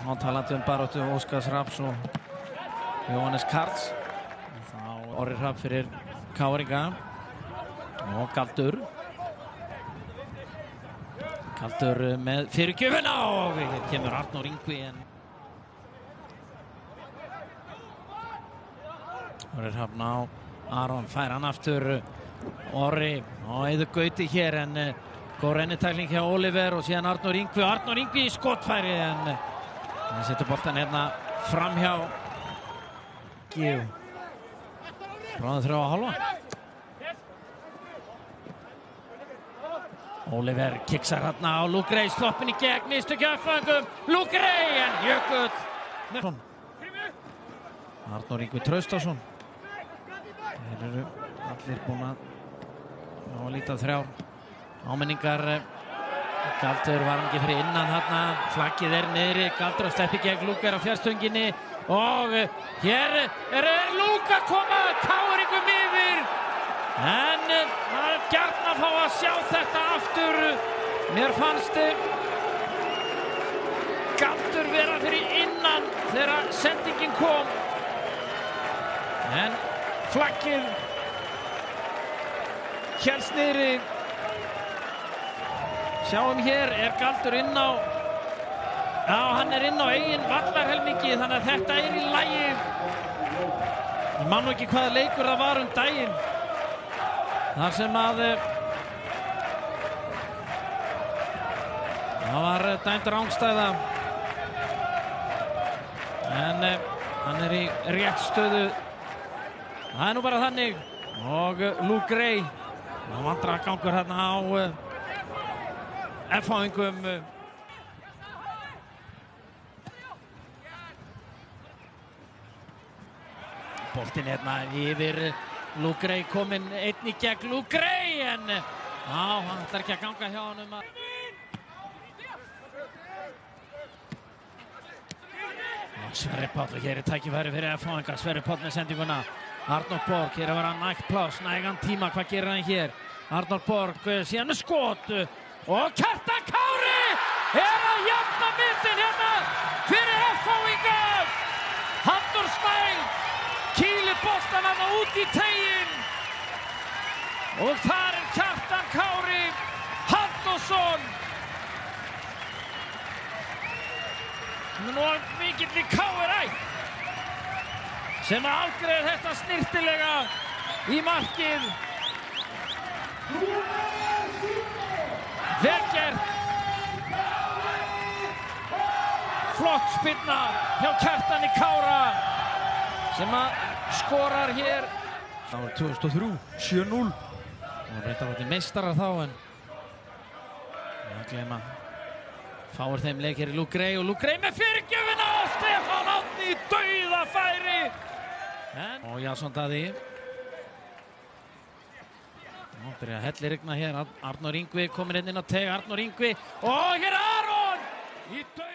og talandi baráttu Óskars Hrafns og Jóhannes Karls. Þá Orri Hrafn fyrir KR-inga og Galdur með fyrirgjöfina og hér kemur Arnór Ingvi en Orri Hrafn á Aron, fær hann aftur Orri og Eiður Gauti hér en góð rennitækling hjá Oliver og síðan Arnór Ingvi í skotfæri en hann setur boltan hérna fram hjá Gíu. Bráðum 3,5. Oliver kiksar hérna á Luke Ray, sloppin í gegn, mistök hjá F-fangum, Luke Ray en Jökull. Arnór Ingvi Traustason. Þeir eru allir búin að líta þrjár áminningar. Galdur var hann ekki fyrir innan þarna, flaggið niðri, Galdur að sleppi gegn Luke á fjarstönginu og hér Luke að koma KR-ingum yfir en það er gjarnan að fá að sjá þetta aftur. Mér fannst Galdur vera fyrir innan þegar sendingin kom en flaggið hélst niðri. Sjáum hér, Galdur inn á, já hann inn á eigin vallarhelmingi þannig að þetta í lagi. Ég man nú ekki hvaða leikur það var daginn. Þar sem að það var dæmd rangstæða. En hann í rétt stöðu. Það nú bara þannig. Og Luke Ray, hann vandragangur hérna á F-fáingum. Boltinn hérna yfir Luke Ray, kominn einn í gegn Luke Ray en hann ætlar ekki að ganga hjá honum. Sverrir Páll og hér tækifæri fyrir F-fáinga. Sverrir Páll með sendinguna. Arnór Borg, hér að vera nægt pláss, nægan tíma, hvað gerir hann hér? Arnór Borg, síðan skot og Kjartan Kári að jafna myndin hérna fyrir F-fáinga. Halldór Snær kýlir boltan hann út í teiginn og þar Kjartan Kári Halldórsson. Nú mikill í KR-ætt sem afgreiðir þetta snyrtilega í markið. Vel gert. Flott spyrna hjá Kjartani Kára sem skorar hér. Það var 2003, 7-0. Og reyndar átti meistarar þá en ég gleyma. Fáir þeim leik hér í Luke Ray og Luke Ray með fyrirgjöfina og Stefán Árni í dauðafæri. Og Jason Daði. Nú byrja að hellirigna hér. Arnór Ingvi kominn inn á teig. Arnór Ingvi og hér Aron í dauðafæri.